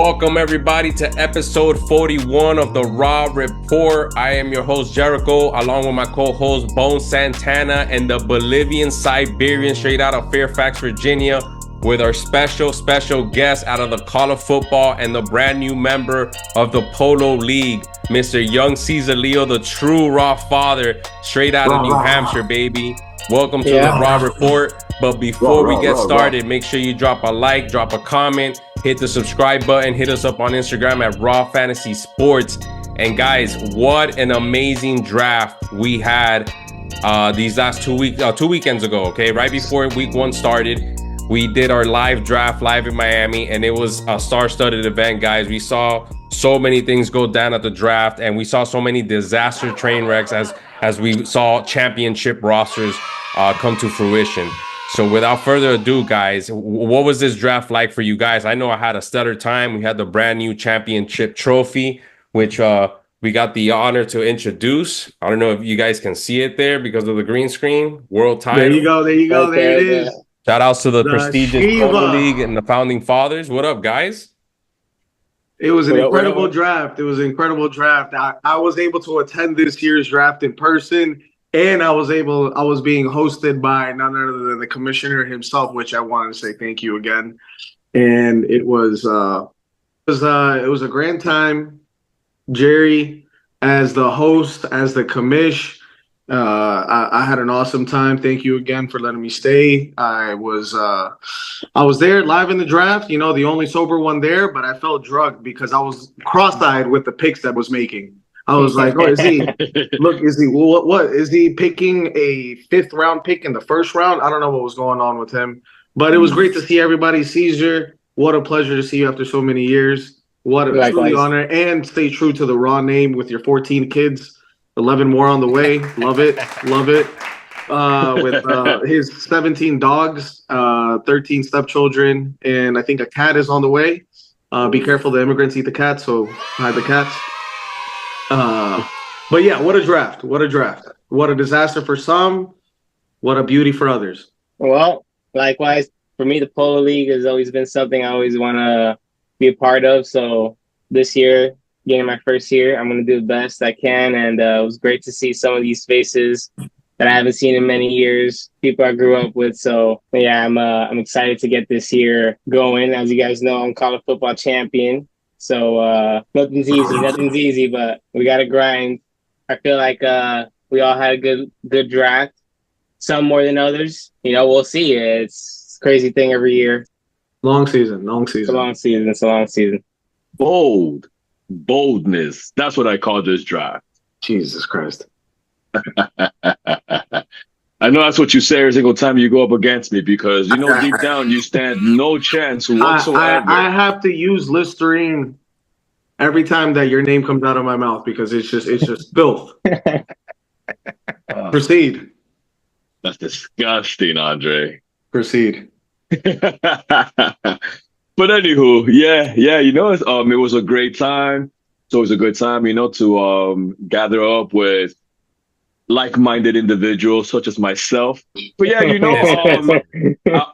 Welcome everybody to episode 41 of the Raw Report. I am your host Jericho, along with my co-host Bone Santana and the Bolivian Siberian straight out of Fairfax, Virginia, with our special guest out of the College Football and the brand new member of the Polo League, Mr. Young Caesar Leo, the true Raw father, straight out of New Hampshire, baby. Welcome to the Raw Report. But before we get started, make sure you drop a like, drop a comment, hit the subscribe button, hit us up on Instagram at Raw Fantasy Sports. And guys, what an amazing draft we had these last 2 weekends ago, okay? Right before week one started, we did our live draft live in Miami, and it was a star-studded event, guys. We saw so many things go down at the draft, and we saw so many disaster train wrecks as we saw championship rosters come to fruition. So without further ado, guys, what was this draft like for you guys? I know I had a stellar time. We had the brand new championship trophy, which we got the honor to introduce. I don't know if you guys can see it there because of the green screen. World title. There you go. There it is. Shout outs to the prestigious Polo League and the founding fathers. What up, guys? It was an incredible draft. I was able to attend this year's draft in person. And I was being hosted by none other than the commissioner himself, which I wanted to say thank you again. And it was a grand time. Jerry, as the host, as the commish, I had an awesome time. Thank you again for letting me stay. I was there live in the draft, the only sober one there, but I felt drugged because I was cross-eyed with the picks that I was making. I was like, what is he picking a 5th round pick in the first round? I don't know what was going on with him, but it was great to see everybody. Caesar, what a pleasure to see you after so many years. What a truly honor, and stay true to the Raw name with your 14 kids, 11 more on the way. Love it. With his 17 dogs, 13 stepchildren, and I think a cat is on the way. Be careful, the immigrants eat the cats, so hide the cats. But yeah, what a draft. What a disaster for some, what a beauty for others. Well, likewise, for me, the Polo League has always been something I always want to be a part of. So this year, getting my first year, I'm going to do the best I can. And it was great to see some of these faces that I haven't seen in many years, people I grew up with. So yeah, I'm excited to get this year going. As you guys know, I'm college football champion. So nothing's easy, but we got to grind. I feel like we all had a good draft, some more than others. We'll see. It's a crazy thing every year. Long season. It's a long season. Boldness. That's what I call this draft. Jesus Christ. I know that's what you say every single time you go up against me because deep down you stand no chance whatsoever. I have to use Listerine every time that your name comes out of my mouth because it's just filth. Proceed. That's disgusting, Andre. Proceed. But anywho, it was a great time. So it was a good time, to gather up with like-minded individuals such as myself. But yeah,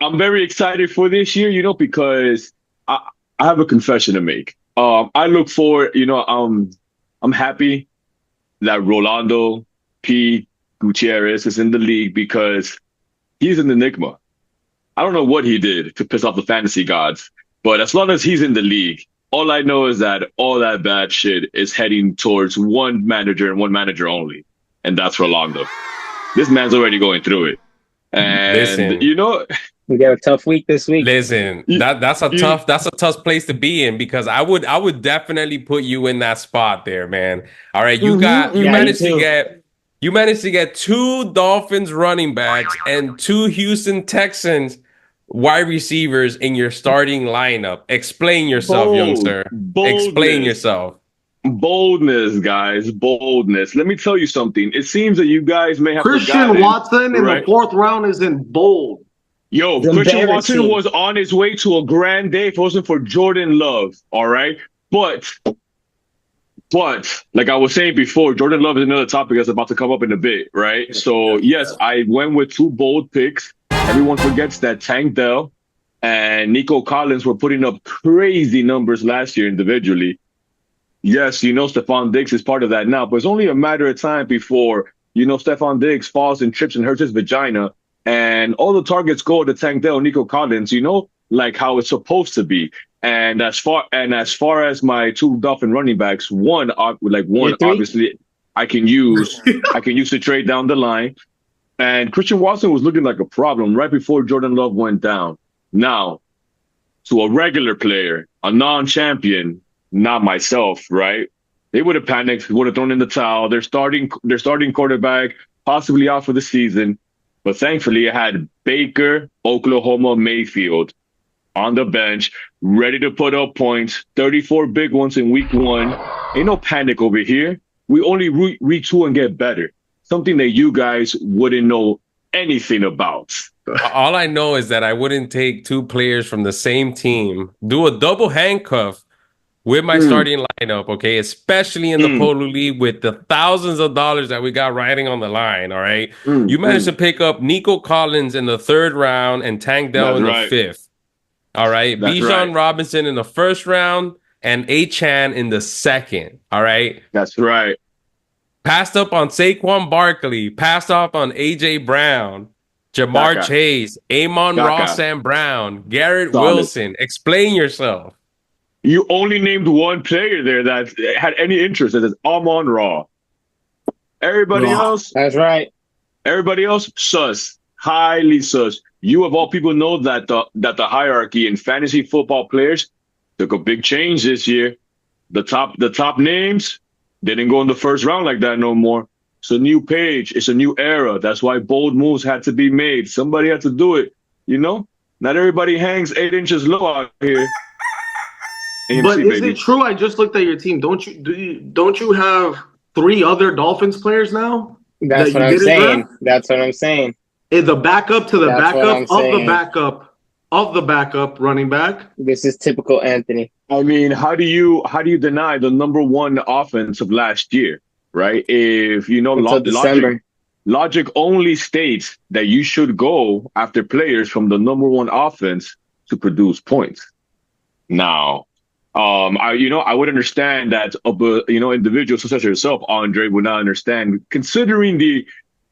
I'm very excited for this year, because I have a confession to make. I look forward, I'm happy that Rolando P. Gutierrez is in the league because he's an enigma. I don't know what he did to piss off the fantasy gods, but as long as he's in the league, all I know is that all that bad shit is heading towards one manager and one manager only. And that's Rolando. This man's already going through it. And we got a tough week this week. Listen, that's a tough place to be in because I would definitely put you in that spot there, man. All right, you managed to get 2 Dolphins running backs and 2 Houston Texans wide receivers in your starting lineup. Explain yourself, youngster. Explain yourself. Boldness, guys. Boldness. Let me tell you something. It seems that you guys may have Christian Watson in the 4th round is in bold. Yo, Christian Watson was on his way to a grand day if it wasn't for Jordan Love. All right. But like I was saying before, Jordan Love is another topic that's about to come up in a bit, right? So yes, I went with 2 bold picks. Everyone forgets that Tank Dell and Nico Collins were putting up crazy numbers last year individually. Yes, Stephon Diggs is part of that now, but it's only a matter of time before, Stephon Diggs falls and trips and hurts his vagina, and all the targets go to Tank Dell, Nico Collins, like how it's supposed to be. And as far as my two Dolphin running backs, one obviously I can use to trade down the line. And Christian Watson was looking like a problem right before Jordan Love went down. Now, to a regular player, a non-champion, not myself, right? They would have panicked, would have thrown in the towel. Their starting quarterback possibly out for the season. But thankfully, I had Baker, Oklahoma, Mayfield on the bench, ready to put up points. 34 big ones in week 1. Ain't no panic over here. We only retool and get better. Something that you guys wouldn't know anything about. All I know is that I wouldn't take two players from the same team, do a double handcuff with my starting lineup, okay? Especially in the Polo League with the thousands of dollars that we got riding on the line, all right? You managed to pick up Nico Collins in the 3rd round and Tank Dell in the 5th, all right? Bijan Robinson in the 1st round and Achan in the 2nd, all right? That's right. Passed up on Saquon Barkley, passed off on A.J. Brown, Jamar Chase, Amon Ross and Brown, Garrett Wilson. Explain yourself. You only named one player there that had any interest. That is Amon Ra. Everybody else, that's right. Everybody else, sus, highly sus. You of all people know that the hierarchy in fantasy football players took a big change this year. The top names didn't go in the 1st round like that no more. It's a new page. It's a new era. That's why bold moves had to be made. Somebody had to do it. Not everybody hangs 8 inches low out here. AMC, but is baby. it true? I just looked at your team. Don't you have 3 other Dolphins players now? That's what I'm saying. That's what I'm saying. Is the backup to the of the backup running back? This is typical Anthony. I mean, how do you deny the number 1 offense of last year, right? If logic only states that you should go after players from the number 1 offense to produce points. Now, I would understand that, individuals such as yourself, Andre, would not understand, considering the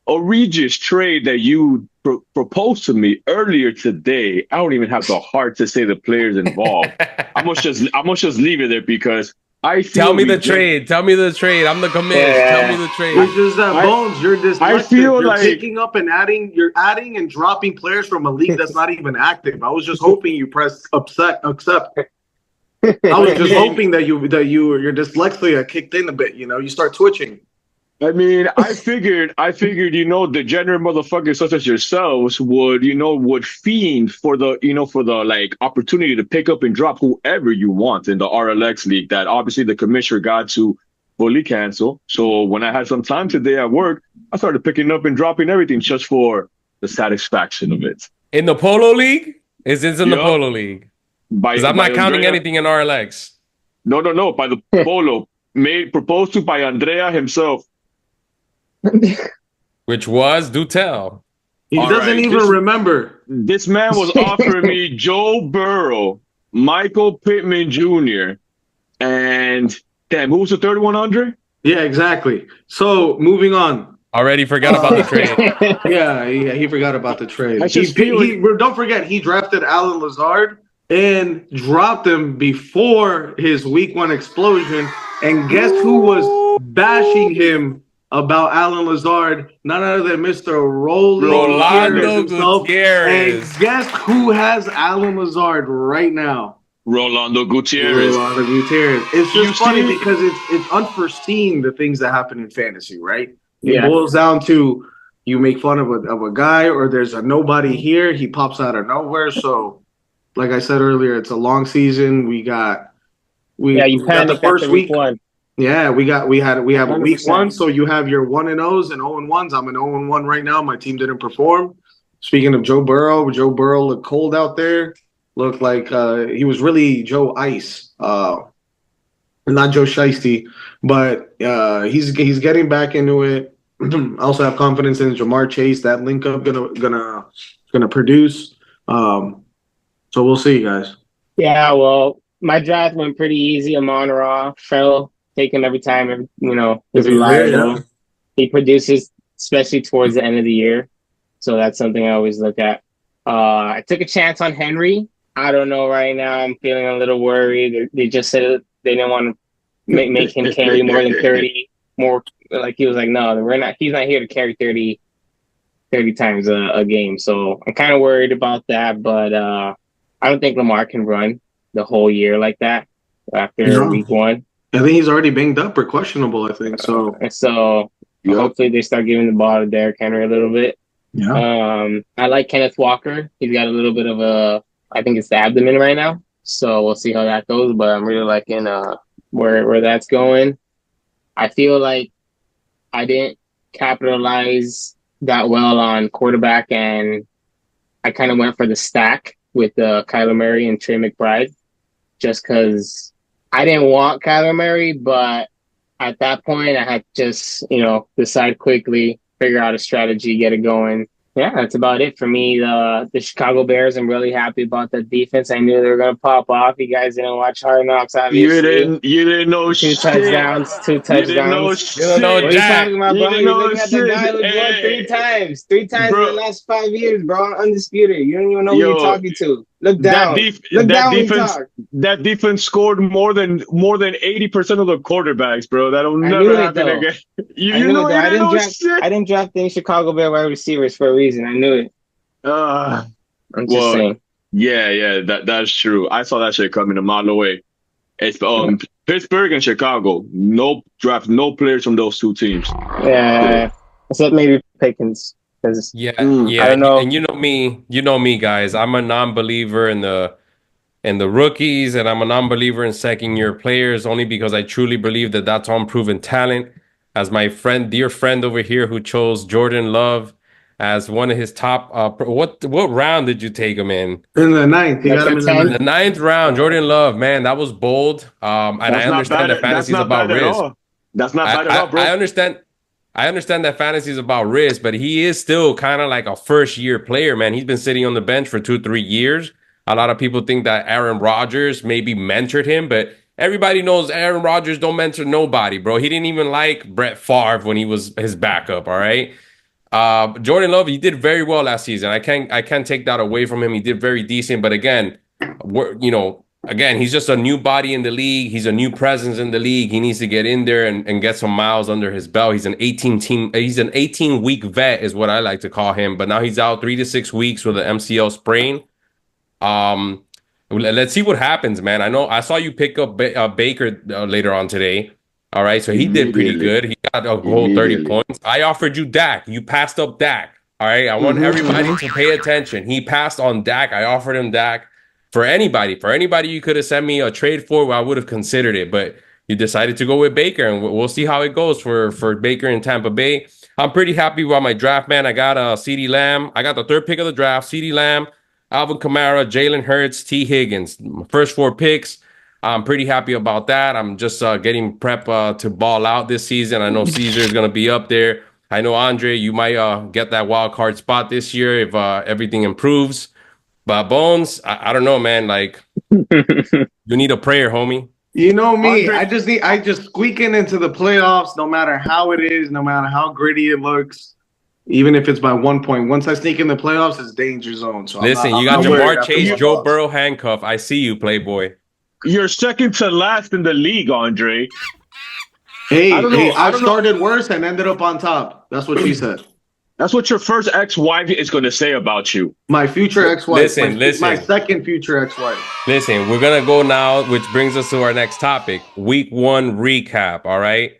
egregious trade that you proposed to me earlier today. I don't even have the heart to say the players involved. I must just leave it there because I feel Tell me the trade. Tell me the trade. I'm the commish. Tell me the trade. You're just Bones. You're dyslexic. I feel you're picking up and adding. You're adding and dropping players from a league that's not even active. I was just hoping you press accept. I was just hoping that your dyslexia kicked in a bit. You start twitching. I mean, I figured, degenerate motherfuckers such as yourselves would fiend for the opportunity to pick up and drop whoever you want in the RLX league that obviously the commissioner got to fully cancel. So when I had some time today at work, I started picking up and dropping everything just for the satisfaction of it. In the Polo League? Is this in the Polo League? Because I'm not counting anything in RLX. No. By the Polo. Proposed to by Andrea himself. Which was, do tell. He doesn't even remember. This man was offering me Joe Burrow, Michael Pittman Jr., and damn, who was the third one, Andre? Yeah, exactly. So moving on. Already forgot about the trade. Yeah, he forgot about the trade. Don't forget, he drafted Alan Lazard and dropped him before his week 1 explosion. And guess who was bashing him about Alan Lazard? None other than Mr. Rolando Gutierrez. And guess who has Alan Lazard right now? Rolando Gutierrez. It's just funny because it's unforeseen, the things that happen in fantasy, right? It boils down to you make fun of a guy, or there's a nobody here, he pops out of nowhere. So, like I said earlier, it's a long season. We got the first week. 1. Yeah, we have 100%. A week 1, so you have your 1-0s and 0-1s. I'm an 0-1 right now. My team didn't perform. Speaking of Joe Burrow looked cold out there. Looked like he was really Joe Ice, not Joe Shiesty, but he's getting back into it. I also have confidence in Jamar Chase. That link up gonna produce. So we'll see, guys. Yeah, well, my draft went pretty easy. Amon Ra fell, take him every time. He's If he's there, reliable. yeah. He produces, especially towards the end of the year. So that's something I always look at. I took a chance on Henry. I don't know right now. I'm feeling a little worried. They just said they didn't want to make him carry more than 30. More like he was like, no, we're not. He's not here to carry 30 times a game. So I'm kind of worried about that. But I don't think Lamar can run the whole year like that after week one. I think he's already banged up or questionable, I think. So hopefully they start giving the ball to Derrick Henry a little bit. Yeah. I like Kenneth Walker. He's got a little bit of I think it's the abdomen right now. So we'll see how that goes. But I'm really liking where that's going. I feel like I didn't capitalize that well on quarterback, and I kind of went for the stack with Kyler Murray and Trey McBride, just because I didn't want Kyler Murray, but at that point I had to just decide quickly, figure out a strategy, get it going. Yeah, that's about it for me. The Chicago Bears, I'm really happy about the defense. I knew they were gonna pop off. You guys didn't watch Hard Knocks, obviously. You didn't know Two shit. touchdowns. You didn't know You don't know What are you Jack. talking about, You bro? didn't You're know looking at the guy shit. who won Hey. 3 times. 3 times Bro. in the last 5 years, bro. Undisputed. You don't even know who Yo, you're talking to. Look down. Look down when you talk. That defense scored more than 80% of the quarterbacks, bro. That'll I never knew it, happen though. again. I knew it, though. You didn't know shit. I didn't draft any Chicago Bear wide receivers for a reason. I knew it. I'm just saying. Yeah, that's true. I saw that shit coming a mile away. It's Pittsburgh and Chicago. No players from those two teams. Yeah, except maybe Pickens. Yeah. I don't know. And you know me, guys. I'm a non-believer in the rookies, and I'm a non-believer in second-year players only because I truly believe that that's unproven talent. As my dear friend over here who chose Jordan Love as one of his top, what round did you take him in? In the ninth. He Like got him in the 10? ninth. The ninth round, Jordan Love, man, that was bold. And I understand that fantasy is about risk. That's not bad at all, bro. I understand that fantasy is about risk, but he is still kind of like a first-year player, man. He's been sitting on the bench for 2-3 years. A lot of people think that Aaron Rodgers maybe mentored him, but everybody knows Aaron Rodgers don't mentor nobody, bro. He didn't even like Brett Favre when he was his backup, all right? Jordan Love, he did very well last season. I can't take that away from him. He did very decent, but again, he's just a new body in the league. He's a new presence in the league. He needs to get in there and get some miles under his belt. He's an 18-week vet is what I like to call him, but now he's out 3 to 6 weeks with an MCL sprain. Let's see what happens, man. I saw you pick up Baker later on today. All right, so he did pretty good. He got a whole 30 points. I offered you Dak. You passed up Dak. All right, I want everybody to pay attention. He passed on Dak. I offered him Dak for anybody. You could have sent me a trade for, I would have considered it, but you decided to go with Baker, and we'll see how it goes for Baker in Tampa Bay. I'm pretty happy with my draft, man. I got CeeDee Lamb. I got the third pick of the draft, CeeDee Lamb, Alvin Kamara, Jalen Hurts, T. Higgins. First 4 picks. I'm pretty happy about that. I'm just getting prep to ball out this season. I know Caesar is going to be up there. I know, Andre, you might get that wild card spot this year if everything improves. But Bones, I don't know, man. Like, you need a prayer, homie. You know me. Andre, I just squeaking into the playoffs, no matter how it is, no matter how gritty it looks. Even if it's by 1 point, once I sneak in the playoffs, it's danger zone. So listen, you got Jamar Chase, Joe Burrow handcuff. I see you, Playboy. You're second to last in the league, Andre. I started worse and ended up on top. That's what she said. That's what your first ex-wife is going to say about you. My future ex-wife. Listen. My second future ex-wife. Listen, we're going to go now, which brings us to our next topic. Week 1 recap, all right?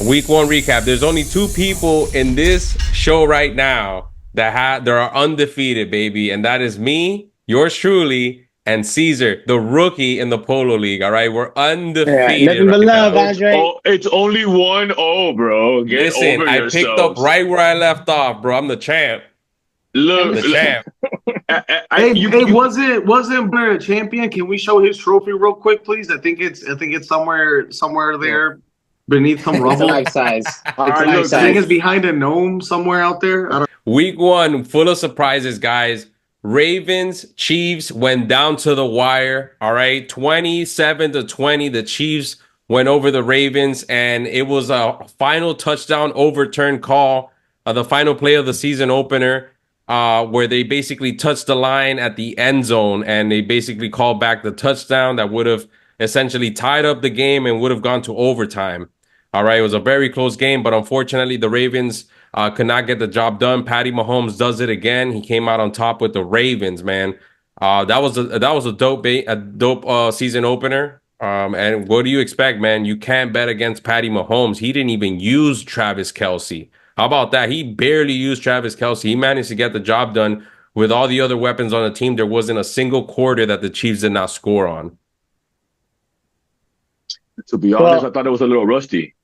Week 1 recap. There's only 2 people in this show right now that are undefeated, baby. And that is me, yours truly, and Caesar, the rookie in the Polo League. All right, we're undefeated. Nothing but love, Andre. It's only 1-0, bro. Listen, I picked up right where I left off, bro. I'm the champ. Look, the champ. Wasn't Blair a champion? Can we show his trophy real quick, please? I think it's somewhere there beneath some rubble. Life size. I think it's behind a gnome somewhere out there. Week 1, full of surprises, guys. Ravens, Chiefs went down to the wire. All right. 27-20. The Chiefs went over the Ravens, and it was a final touchdown overturn call, the final play of the season opener, where they basically touched the line at the end zone, and they basically called back the touchdown that would have essentially tied up the game and would have gone to overtime. All right. It was a very close game, but unfortunately, the Ravens could not get the job done. Patty Mahomes does it again. He came out on top with the Ravens, man. That was a dope season opener. And what do you expect, man? You can't bet against Patty Mahomes. He didn't even use Travis Kelce. How about that? He barely used Travis Kelce. He managed to get the job done with all the other weapons on the team. There wasn't a single quarter that the Chiefs did not score on. To be honest, I thought it was a little rusty.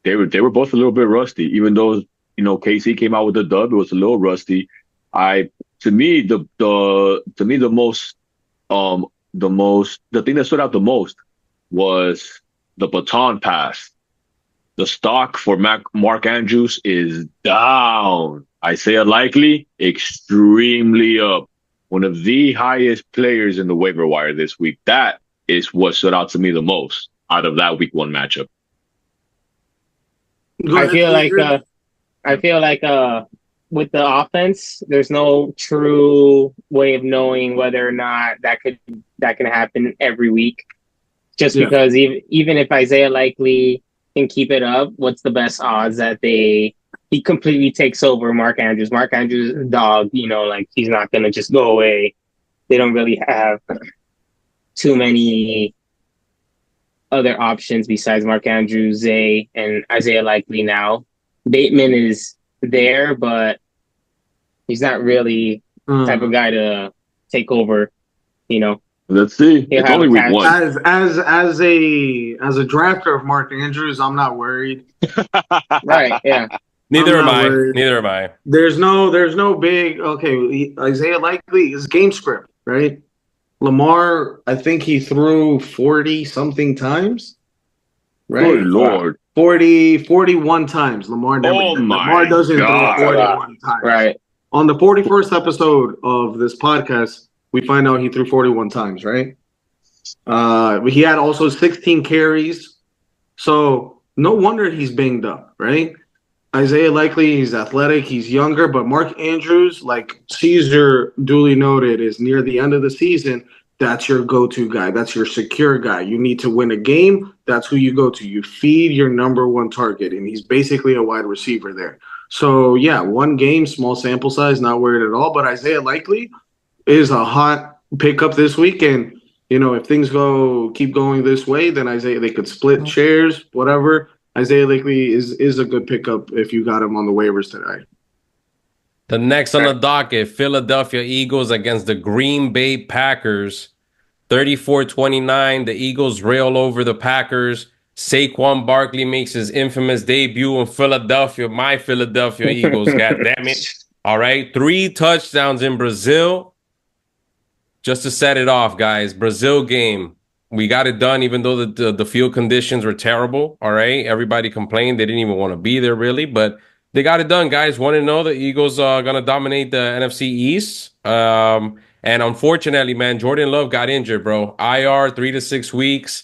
They were both a little bit rusty, even though KC came out with the dub. It was a little rusty. To me the thing that stood out the most was the baton pass. The stock for Mark Andrews is down. Isaiah Likely extremely up. One of the highest players in the waiver wire this week. That is what stood out to me the most out of that week 1 matchup. I feel like with the offense, there's no true way of knowing whether or not that can happen every week. Just because even if Isaiah Likely can keep it up, what's the best odds that he completely takes over Mark Andrews? Mark Andrews is a dog, like he's not gonna just go away. They don't really have too many other options besides Mark Andrews, Zay, and Isaiah Likely now. Bateman is there, but he's not really the type of guy to take over, Let's see. It's only week 1. As a drafter of Mark Andrews, I'm not worried. Right, yeah. Neither am I. There's no big Isaiah Likely is game script, right? Lamar, I think he threw 40 something times. Right? Good Lord. 41 times. Lamar doesn't throw 41 times. Right. On the 41st episode of this podcast, we find out he threw 41 times, right? He had also 16 carries. So no wonder he's banged up, right? Isaiah Likely, he's athletic, he's younger, but Mark Andrews, like Caesar duly noted, is near the end of the season. That's your go-to guy. That's your secure guy. You need to win a game. That's who you go to. You feed your number one target, and he's basically a wide receiver there. So, yeah, 1 game, small sample size, not worried at all. But Isaiah Likely is a hot pickup this week. And, if things keep going this way, then they could split shares, whatever. Isaiah Likely is a good pickup if you got him on the waivers today. The next on the docket, Philadelphia Eagles against the Green Bay Packers. 34-29, the Eagles rail over the Packers. Saquon Barkley makes his infamous debut in Philadelphia. My Philadelphia Eagles, God damn it. All right, 3 touchdowns in Brazil. Just to set it off, guys, Brazil game. We got it done, even though the field conditions were terrible. All right, everybody complained. They didn't even want to be there, really, but they got it done, guys. 1-0. The Eagles are going to dominate the NFC East. And unfortunately, man, Jordan Love got injured, bro. IR 3 to 6 weeks.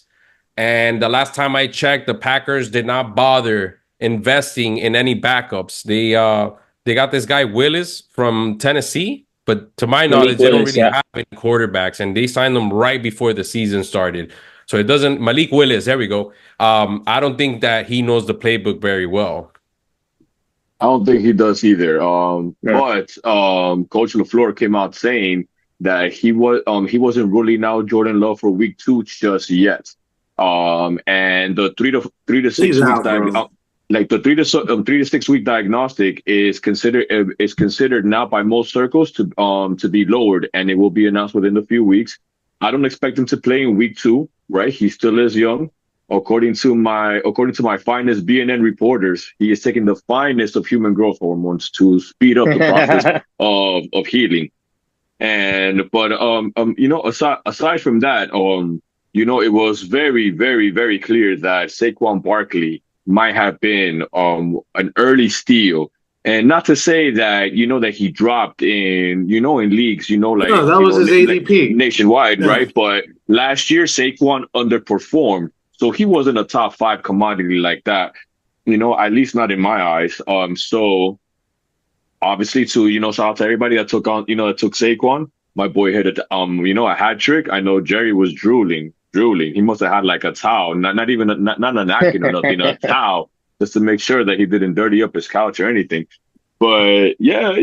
And the last time I checked, the Packers did not bother investing in any backups. They got this guy Willis from Tennessee, but to my knowledge, they don't really have any quarterbacks, and they signed them right before the season started. So it doesn't. Malik Willis, there we go. I don't think that he knows the playbook very well. I don't think he does either. But Coach LaFleur came out saying that he wasn't ruling out Jordan Love for week 2 just yet. And the 3 to 6 weeks the 3 to 6 week diagnostic is considered now by most circles to be lowered, and it will be announced within a few weeks. I don't expect him to play in week 2, right? He still is young. According to my finest BNN reporters, he is taking the finest of human growth hormones to speed up the process of healing. But aside from that, it was very, very, very clear that Saquon Barkley might have been an early steal And not to say that, that he dropped in leagues, No, that was his like ADP. nationwide, Yeah. right? But last year, Saquon underperformed. So he wasn't a top five commodity like that, at least not in my eyes. So obviously shout out to everybody that took on, that took Saquon. My boy hit a hat trick. I know Jerry was drooling. He must have had like a towel, not even not a napkin or nothing, a towel, just to make sure that he didn't dirty up his couch or anything. But yeah,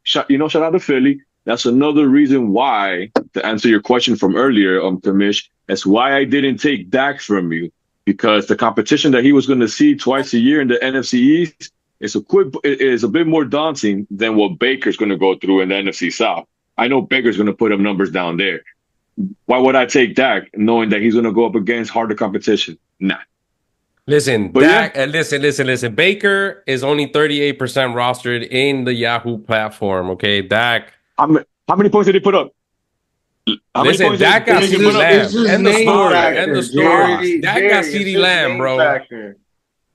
shout out to Philly. That's another reason why, to answer your question from earlier, Kamish, that's why I didn't take Dak from you, because the competition that he was going to see twice a year in the NFC East is a bit more daunting than what Baker's going to go through in the NFC South. I know Baker's going to put up numbers down there. Why would I take Dak knowing that he's going to go up against harder competition? Nah. Listen, But Dak, listen. Baker is only 38% rostered in the Yahoo platform. Okay, Dak. How many points did he put up? How many Listen, points Dak got did he CeeDee put up? It's Lamb. just End the name story. End the factor, story. Dak got It's CeeDee just Lamb, name bro. factor.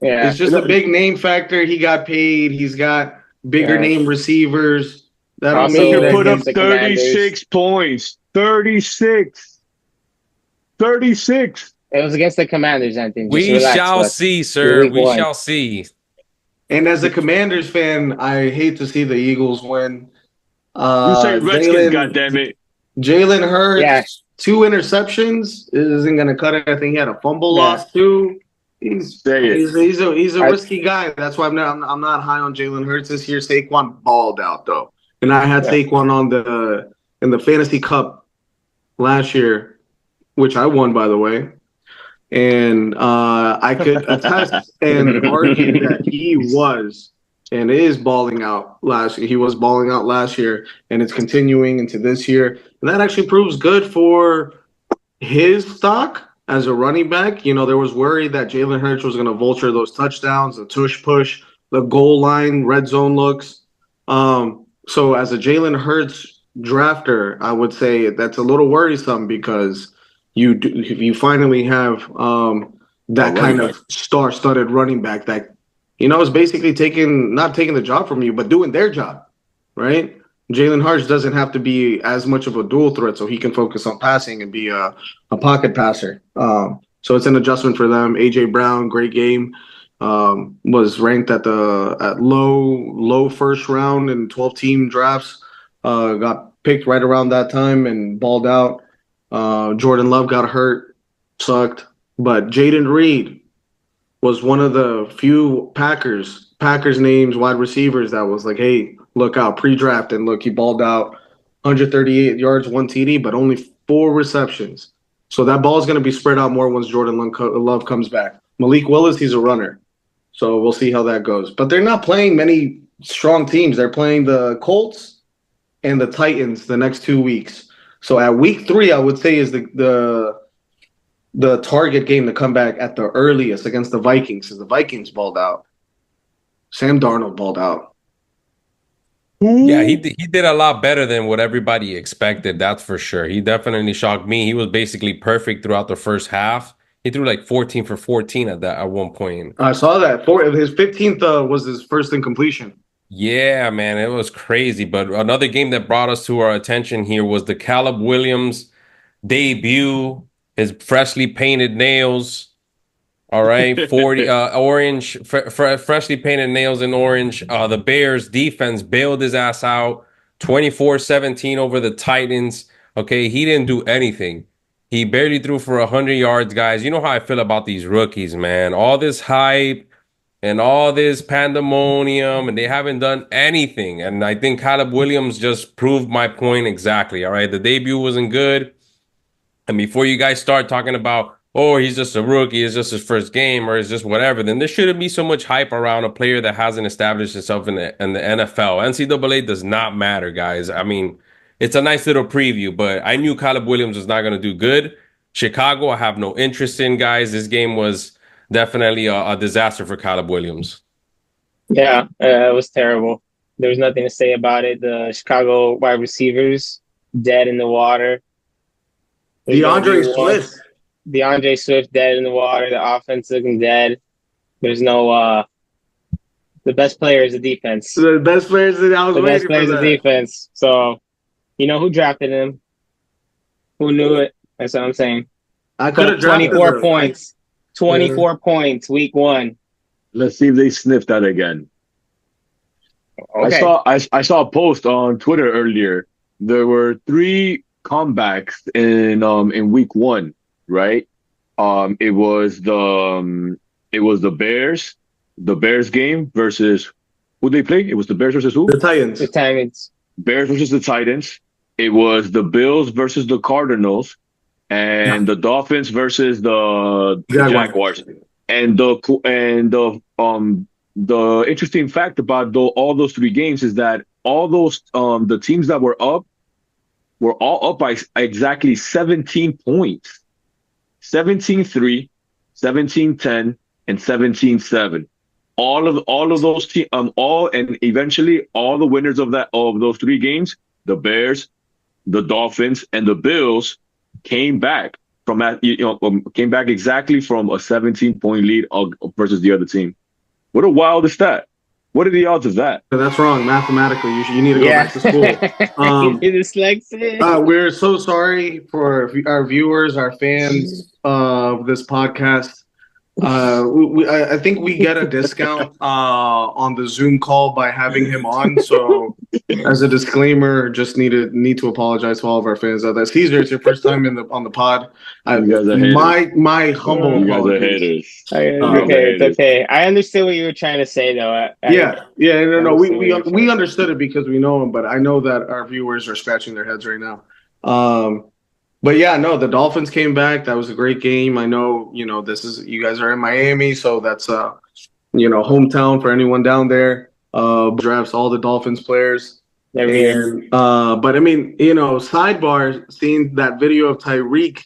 Yeah. It's just a big name factor. He got paid. He's got bigger Yeah. name receivers. That don't Also, mean Baker that put up against the 36 points. 36. 36. It was against the Commanders, Anthony. Just We relax, shall bud. see, sir. Week We one. shall see. And as a Commanders fan, I hate to see the Eagles win. You say Redskins, goddammit. Jalen Hurts, Yeah. 2 interceptions isn't going to cut it. I think he had a fumble Yeah. loss too. He's Say it. he's a risky guy. That's why I'm not high on Jalen Hurts this year. Saquon balled out though, and I had Saquon in the Fantasy Cup last year, which I won, by the way. And I could attest and argue that he was and is balling out last year. He was balling out last year, and it's continuing into this year. And that actually proves good for his stock as a running back. There was worry that Jalen Hurts was going to vulture those touchdowns, the tush push, the goal line, red zone looks. So as a Jalen Hurts drafter, I would say that's a little worrisome because you finally have that kind of star-studded running back that is basically not taking the job from you, but doing their job, right? Jalen Hurts doesn't have to be as much of a dual threat, so he can focus on passing and be a pocket passer. So it's an adjustment for them. AJ Brown, great game. Was ranked at low first round in 12-team drafts. Got picked right around that time and balled out. Jordan Love got hurt, sucked. But Jaden Reed was one of the few Packers names, wide receivers that was like, hey, look out, pre-draft, and look, he balled out 138 yards, 1 TD, but only 4 receptions. So that ball is going to be spread out more once Jordan Love comes back. Malik Willis, he's a runner. So we'll see how that goes. But they're not playing many strong teams. They're playing the Colts and the Titans the next 2 weeks. So at week 3, I would say is the target game to come back at the earliest against the Vikings, because the Vikings balled out. Sam Darnold balled out. Yeah, he did a lot better than what everybody expected. That's for sure. He definitely shocked me. He was basically perfect throughout the first half. He threw like 14 for 14 at one point. I saw that. His 15th was his first incompletion. Yeah, man, it was crazy. But another game that brought us to our attention here was the Caleb Williams debut, his freshly painted nails. All right, 40 orange, freshly painted nails in orange. The Bears defense bailed his ass out 24-17 over the Titans. Okay, he didn't do anything. He barely threw for 100 yards, guys. You know how I feel about these rookies, man. All this hype and all this pandemonium, and they haven't done anything. And I think Caleb Williams just proved my point exactly. All right, the debut wasn't good. And before you guys start talking about, oh, he's just a rookie, it's just his first game, or it's just whatever, then there shouldn't be so much hype around a player that hasn't established himself in the NFL. NCAA does not matter, guys. I mean, it's a nice little preview, but I knew Caleb Williams was not going to do good. Chicago, I have no interest in, guys. This game was definitely a disaster for Caleb Williams. Yeah, it was terrible. There was nothing to say about it. The Chicago wide receivers, dead in the water. DeAndre Swift dead in the water. The offense looking dead. There's no The best player is the defense. The best players that I was The best waiting player for is the that. defense. So, you know who drafted him? Who knew it? That's what I'm saying. I could have drafted 24 points. 24 points, week 1. Let's see if they sniff that again. Okay. I saw a post on Twitter earlier. There were 3 comebacks in week 1, right? It was the Bears game versus who they play? It was the Bears versus who? The Titans. The Titans. Bears versus the Titans. It was the Bills versus the Cardinals, and the Dolphins versus the Jaguars. And the interesting fact about all those 3 games is that all those the teams that were all up by exactly 17 points. 17-3, 17-10, and 17-7. All of those teams, and eventually all the winners of those 3 games, the Bears, the Dolphins, and the Bills came back from that. Came back exactly from a 17-point lead versus the other team. What a wild stat! What are the odds of that? That's wrong mathematically. You need to go back to school. Dyslexic. We're so sorry for our viewers, our fans of this podcast. I think we get a discount on the Zoom call by having him on. So, as a disclaimer, just need to apologize to all of our fans out there. Caesar, it's your first time on the pod. You guys are haters. My humble You guys are apologies. haters. It's okay. I understood what you were trying to say, though. No. We understood it because we know him, but I know that our viewers are scratching their heads right now. But yeah, no, the Dolphins came back. That was a great game. I know, you guys are in Miami, so that's hometown for anyone down there. Drafts all the Dolphins players. But I mean, sidebar, seeing that video of Tyreek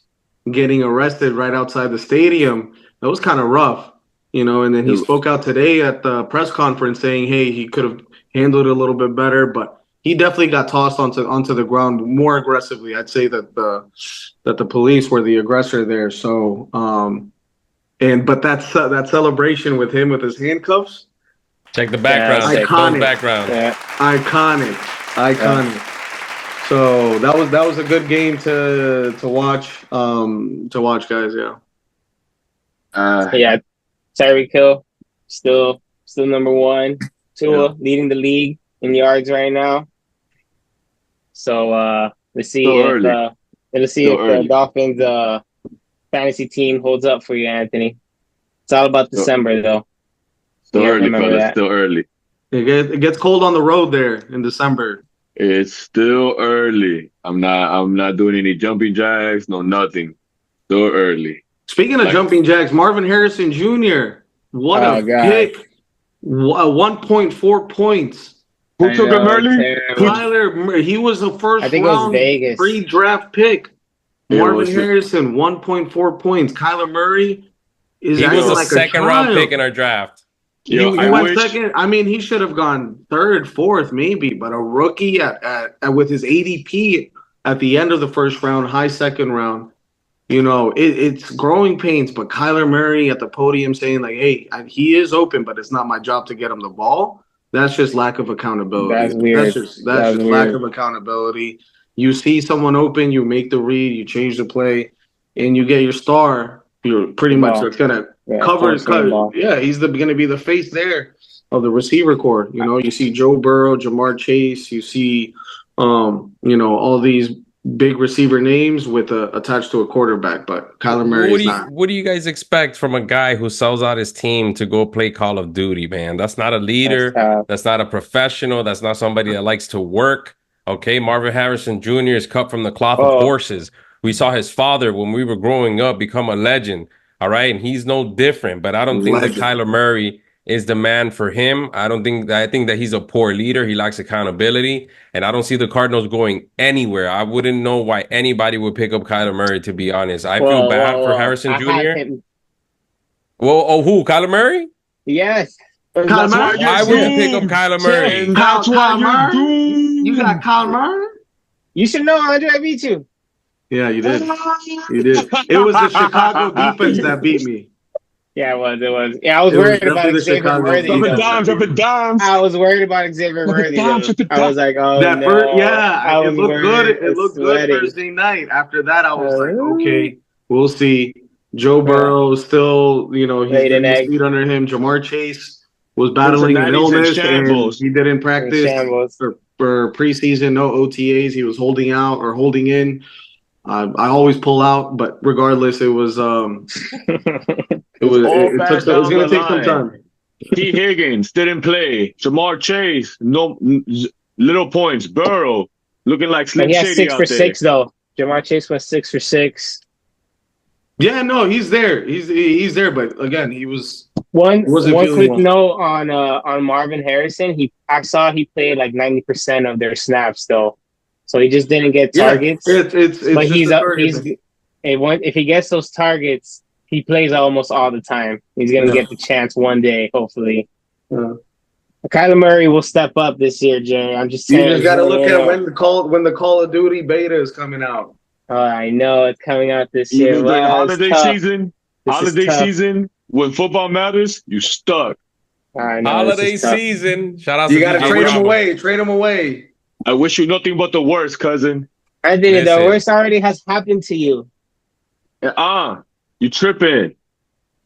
getting arrested right outside the stadium, that was kind of rough, and then he spoke out today at the press conference saying, hey, he could have handled it a little bit better, but he definitely got tossed onto the ground more aggressively. I'd say that the police were the aggressor there. So, but that celebration with him with his handcuffs. Check the background. Iconic. Background. Yeah. Iconic. So that was a good game to watch. Guys. Yeah. Tyreek Hill still number 1. Tua leading the league in yards right now. So let's see if the Dolphins fantasy team holds up for you, Anthony. It's all about December, though. Still early, fellas. Still early. It gets cold on the road there in December. It's still early. I'm not doing any jumping jacks. No, nothing. Still early. Speaking of jumping jacks, Marvin Harrison Jr. What a pick! 1.4 points. Who took him early? Kyler. He was the first I think round it was Vegas. pre-draft pick. Marvin Harrison, 1.4 points. Kyler Murray he was a second round pick in our draft. He went second. I mean, he should have gone third, fourth, maybe. But a rookie at with his ADP at the end of the first round, high second round. It's growing pains. But Kyler Murray at the podium saying like, "Hey, he is open, but it's not my job to get him the ball." That's just lack of accountability. That's weird. That's just lack of accountability. You see someone open, you make the read, you change the play, and you get your star. You're pretty much that's gonna cover. Yeah, he's gonna be the face there of the receiver core. You see Joe Burrow, Jamar Chase. You see, all these big receiver names with attached to a quarterback, but Kyler Murray is not. What do you guys expect from a guy who sells out his team to go play Call of Duty, man? That's not a leader. That's not a professional. That's not somebody that likes to work. Okay, Marvin Harrison Jr. is cut from the cloth of horses. We saw his father when we were growing up become a legend. All right, and he's no different. But I don't think that Kyler Murray is the man for him. I think that he's a poor leader. He lacks accountability, and I don't see the Cardinals going anywhere. I wouldn't know why anybody would pick up Kyler Murray, to be honest. I feel bad for Harrison Jr. Who? Kyler Murray? Yes. Why would you pick up Kyler Murray? Kyler Murray? You got Kyler Murray? You should know, Andre. I beat you. Yeah, you did. You did. It was the Chicago defense that beat me. Yeah, it was. Yeah, I was It was worried about definitely the Xavier Chicago Worthy Drop Bulls. it though. dimes, drop it dimes. I was worried about Xavier Drop it Worthy dimes, though. drop it I was dimes. like, oh That first, no. yeah, I it was looked good. worried. It looked good Sweating. Thursday night. After that, I was like, Uh, okay, we'll see. Joe uh, Burrow still, he's laid an getting his egg feet under him. Jamar Chase was battling an Cincinnati's in illness and shambles. he didn't in practice shambles. for preseason, no OTAs. He was holding out or holding in. I always pull out, but regardless, It's all it took bad some, it's down gonna the take some line. time. T. Higgins didn't play. Jamar Chase, little points. Burrow looking like But Slim he has Shady 6 for out there. 6 though. Jamar Chase went 6 for 6. Yeah, no, he's there. He's there, but again, he wasn't One feeling quick well. note on Marvin Harrison. I saw he played like 90% of their snaps though, so he just didn't get Yeah, targets. it's But just he's a up. target thing. If he gets those targets, he plays almost all the time. He's gonna Yeah. get the chance one day, hopefully. Yeah. Kyler Murray will step up this year, Jay. I'm just You saying. just got to look You at know. when the Call of Duty beta is coming out. Oh, I know it's coming out this You year. mean during Well, it's holiday tough. season? This is Holiday tough. season, when football matters, you stuck. I know Holiday this is tough. season. Shout out You to got to DJ trade him Bravo. away. Trade him away. I wish you nothing but the worst, cousin. I think the Listen. worst already has happened to you. You tripping.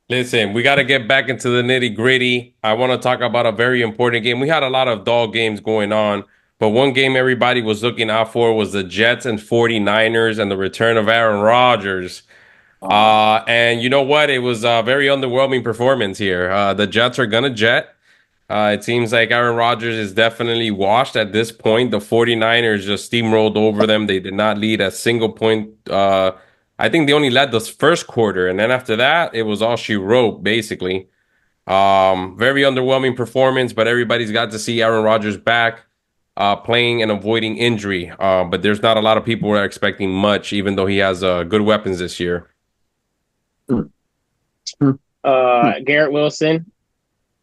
Listen, we got to get back into the nitty gritty. I want to talk about a very important game. We had a lot of dog games going on, but one game everybody was looking out for was the Jets and 49ers and the return of Aaron Rodgers. And you know what? It was a very underwhelming performance here. The Jets are going to jet. It seems like Aaron Rodgers is definitely washed at this point. The 49ers just steamrolled over them. They did not lead a single point. I think they only led the first quarter. And then after that, it was all she wrote, basically. Very underwhelming performance, but everybody's got to see Aaron Rodgers back playing and avoiding injury. But there's not a lot of people who are expecting much, even though he has good weapons this year. Garrett Wilson,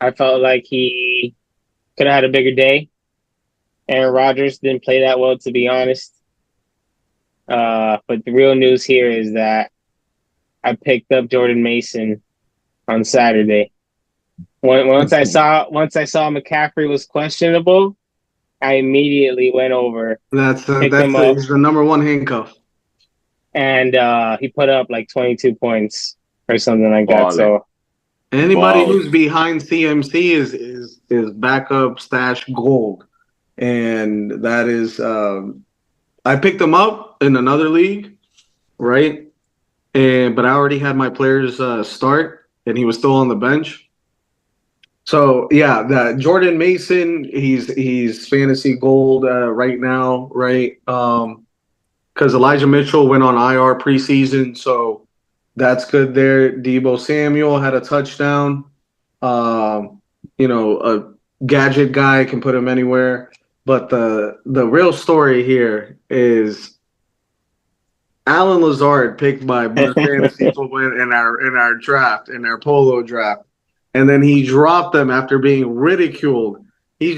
I felt like he could have had a bigger day. Aaron Rodgers didn't play that well, to be honest. But the real news here is that I picked up Jordan Mason on Saturday. Once I saw McCaffrey was questionable, I immediately went over, That's picked him up, he's the number one handcuff. and he put up like 22 points or something like that. Baller. So Anybody Wow. who's behind CMC is backup stash gold, and that is I picked him up in another league, right? But I already had my players start, and he was still on the bench. So yeah, that Jordan Mason, he's fantasy gold right now, right? Because Elijah Mitchell went on IR preseason, so that's good there. Deebo Samuel had a touchdown. A gadget guy can put him anywhere. But the real story here is Alan Lazard picked by Best Fantasy Football in our draft, in our polo draft. And then he dropped them after being ridiculed. He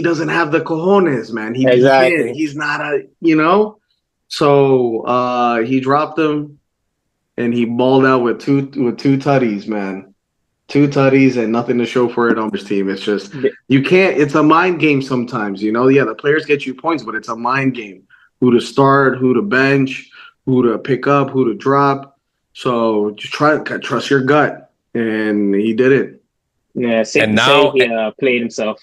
doesn't have the cojones, man. He exactly. can't. He's not So he dropped them, and he balled out with two tutties, man. 2 tutties and nothing to show for it on his team. It's just you can't. It's a mind game sometimes, Yeah, the players get you points, but it's a mind game. Who to start, who to bench, who to pick up, who to drop. So just trust your gut, and he did it. Yeah, safe And to now- say he played himself.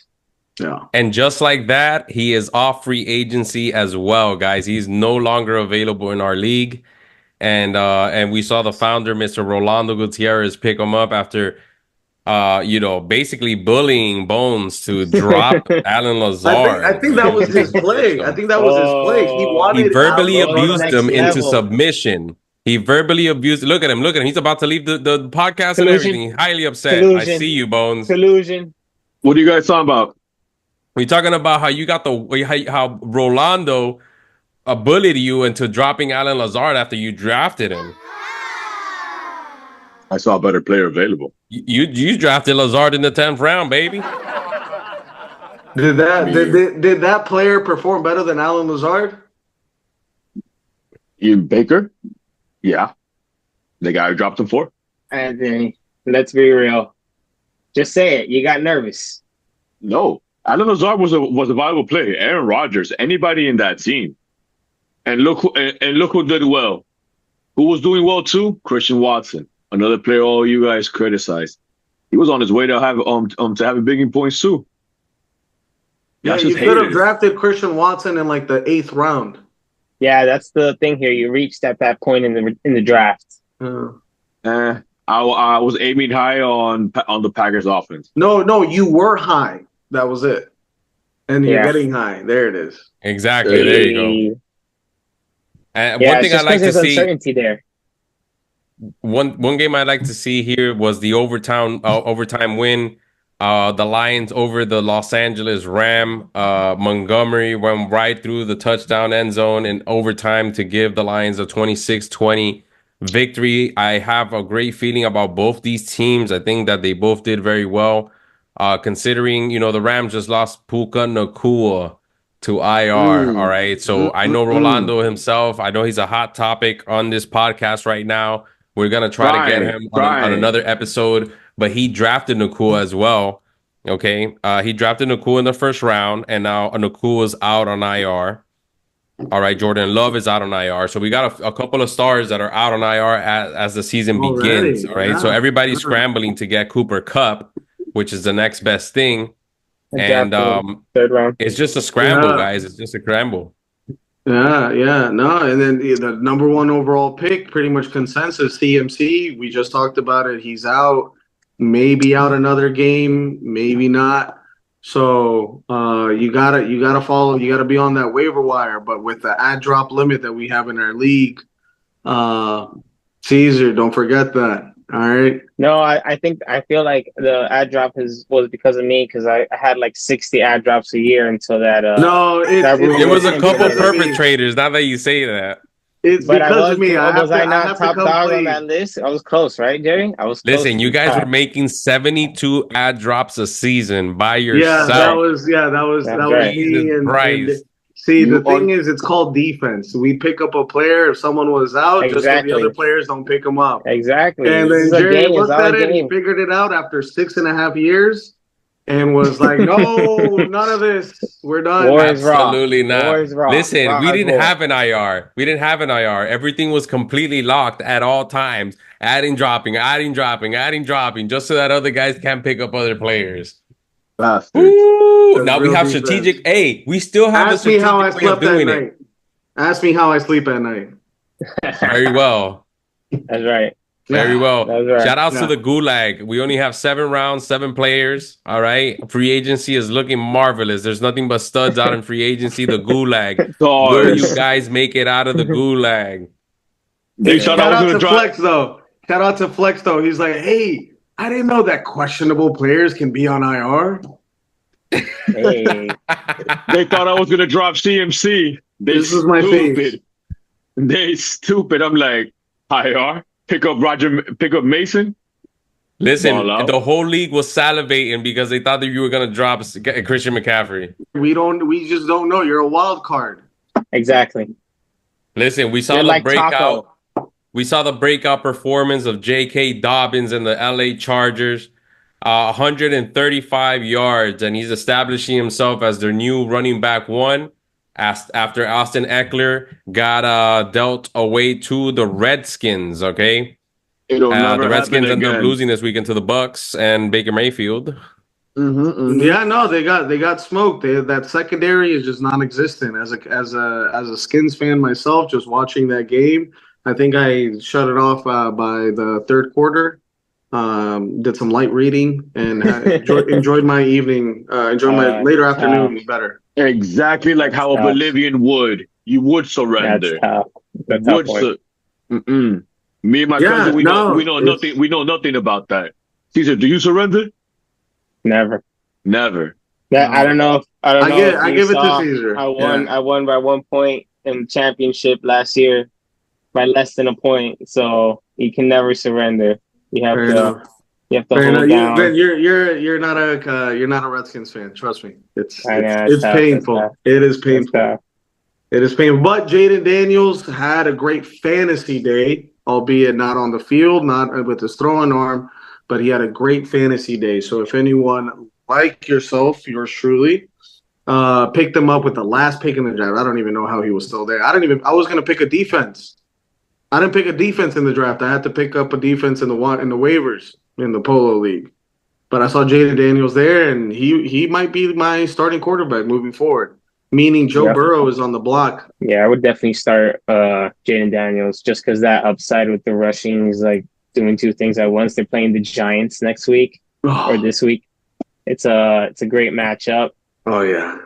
Yeah. And just like that, he is off free agency as well, guys. He's no longer available in our league. And we saw the founder, Mr. Rolando Gutierrez, pick him up after basically bullying Bones to drop Alan Lazard. I think that was his play. I think that was his play. He wanted. He verbally Alan abused next him into level. submission. He verbally abused. Look at him. He's about to leave the podcast and Collusion. everything. Highly upset. Collusion. I see you, Bones. Collusion. What are you guys talking about? We're talking about how you got how Rolando bullied you into dropping Alan Lazard after you drafted him. I saw a better player available. You drafted Lazard in the 10th round, baby. Did that player perform better than Alan Lazard? Ian Baker? Yeah. The guy who dropped him for? Anthony. Let's be real. Just say it. You got nervous. No, Alan Lazard was a valuable player. Aaron Rodgers, anybody in that team, and look who did well. Who was doing well too? Christian Watson, another player all you guys criticized. He was on his way to have a big in points too. Yeah, you could have drafted Christian Watson in like the 8th round. Yeah, that's the thing here. You reached at that point in the draft. I was aiming high on the Packers offense. No, you were high. That was it. And you're getting high. There it is. Exactly. There you go. One thing I like to see. Uncertainty there. One game I'd like to see here was the overtime win. The Lions over the Los Angeles Ram. Montgomery went right through the touchdown end zone in overtime to give the Lions a 26-20 victory. I have a great feeling about both these teams. I think that they both did very well. Considering, the Rams just lost Puka Nacua to IR. All right. So I know Rolando himself. I know he's a hot topic on this podcast right now. We're going to try to get him on another episode, but he drafted Nacua as well. Okay. He drafted Nacua in the first round, and now Nacua is out on IR. All right. Jordan Love is out on IR. So we got a couple of stars that are out on IR as the season begins. All right. Yeah. So everybody's scrambling to get Cooper Kupp, which is the next best thing. And third round. It's just a scramble, guys. It's just a scramble. Yeah. No, and then the number 1 overall pick, pretty much consensus, CMC. We just talked about it. He's out. Maybe out another game, maybe not. So you gotta follow. You gotta be on that waiver wire. But with the ad drop limit that we have in our league, Caesar, don't forget that. All right. No, I feel like the ad drop was because of me, because I had like 60 ad drops a year until that. No, it was a couple perpetrators. Now that you say that, it's because of me. Was I not top dog on that list? I was close, right, Jerry? I was close. Listen, you guys were making 72 ad drops a season by yourself. That was me. And see, the thing is, it's called defense. We pick up a player if someone was out, just so the other players don't pick them up. Exactly. And then Jerry looked at it and figured it out after 6.5 years and was like, no, none of this. We're done. Absolutely not. Listen, we didn't have an IR. Everything was completely locked at all times. Adding, dropping, just so that other guys can't pick up other players. Ooh, now we have strategic. Hey, we still have a strategic way of doing it. Ask me how I sleep at night. Very well. That's right. Very well. That's right. Shout out to the Gulag. We only have 7 rounds, 7 players. All right. Free agency is looking marvelous. There's nothing but studs out in free agency. The Gulag. Will you guys make it out of the Gulag? Shout out to Flex though. He's like, hey, I didn't know that questionable players can be on IR. Hey. They thought I was going to drop CMC. This is my face. They stupid. I'm like, IR? Pick up Mason? Listen, the whole league was salivating because they thought that you were going to drop Christian McCaffrey. We just don't know. You're a wild card. Exactly. Listen, we saw the breakout. Taco. We saw the breakout performance of J.K. Dobbins and the LA Chargers. 135 yards, and he's establishing himself as their new running back 1 after Austin Eckler got dealt away to the Redskins, okay? The Redskins ended up losing this weekend to the Bucks and Baker Mayfield. Yeah, no, they got smoked. That secondary is just non-existent. As a Skins fan myself, just watching that game, I think I shut it off by the third quarter. Did some light reading and enjoyed my evening. Enjoyed my later afternoon better. Exactly like how a Bolivian would. You would surrender. That's tough. Me and my cousin, we know nothing. We know nothing about that. Caesar, do you surrender? Never. I don't know. I give it to Caesar. I won by 1 point in the championship last year by less than a point. So you can never surrender. You have to hold down. You're not a Redskins fan. Trust me. It's painful. It is painful. It is painful. But Jaden Daniels had a great fantasy day, albeit not on the field, not with his throwing arm. but he had a great fantasy day. So if anyone like yourself, yours truly, picked him up with the last pick in the draft, I don't even know how he was still there. I was gonna pick a defense. I didn't pick a defense in the draft. I had to pick up a defense in the waivers in the Polo League. But I saw Jaden Daniels there, and he might be my starting quarterback moving forward. Meaning Joe Burrow is on the block. Yeah, I would definitely start Jaden Daniels just because that upside with the rushing is like doing two things at once. They're playing the Giants next week or this week. It's a great matchup. Oh yeah,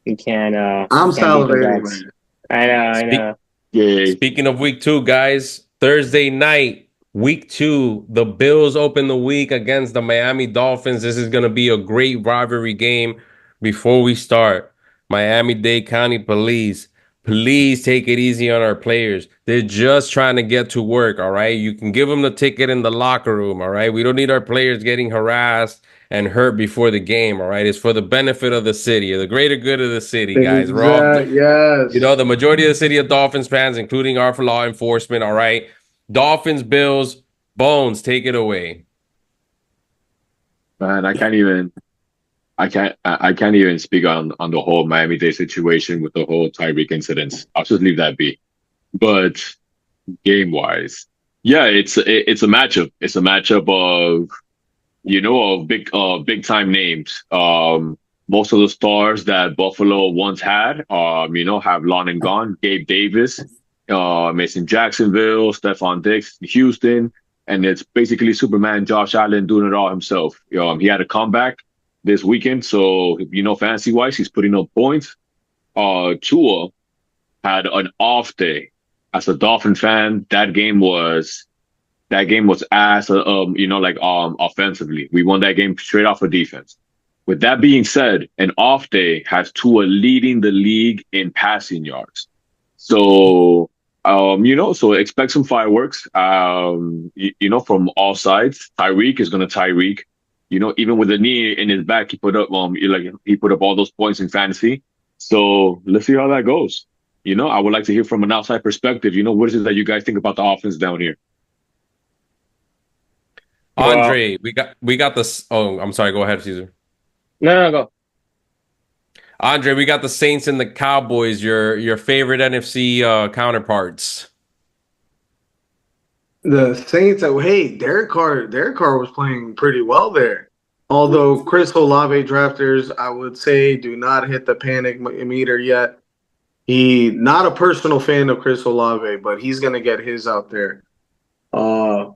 you can. I'm salivating, man. I know. Yeah. Speaking of week 2, guys, Thursday night, week 2, the Bills open the week against the Miami Dolphins. This is going to be a great rivalry game. Before we start, Miami-Dade County Police, please take it easy on our players. They're just trying to get to work, all right? You can give them the ticket in the locker room, all right? We don't need our players getting harassed and hurt before the game, all right? It's for the benefit of the city, the greater good of the city, guys. Yes. You know, the majority of the city of Dolphins fans, including our law enforcement, all right? Dolphins, Bills, Bones, take it away. Man, I can't even speak on the whole Miami-Dade situation with the whole Tyreek incidents. I'll just leave that be. But game-wise, yeah, it's a matchup. It's a matchup of big time names. Most of the stars that Buffalo once had, have long and gone. Gabe Davis, Mason Jacksonville, Stephon Diggs, Houston, and it's basically Superman Josh Allen doing it all himself. He had a comeback this weekend, so fantasy wise, he's putting up points. Tua had an off day. As a Dolphin fan, that game was ass. Offensively, we won that game straight off of defense. With that being said, an off day has Tua leading the league in passing yards. So, so expect some fireworks, from all sides. Tyreek is going to Tyreek. Even with the knee in his back, he put up all those points in fantasy. So let's see how that goes. I would like to hear from an outside perspective. What is it that you guys think about the offense down here? Andre, we got this. Oh, I'm sorry. Go ahead, Caesar. No, go. Andre, we got the Saints and the Cowboys, your favorite NFC counterparts. The Saints, hey, Derek Carr was playing pretty well there. Although Chris Olave drafters, I would say, do not hit the panic meter yet. He not a personal fan of Chris Olave, but he's gonna get his out there. But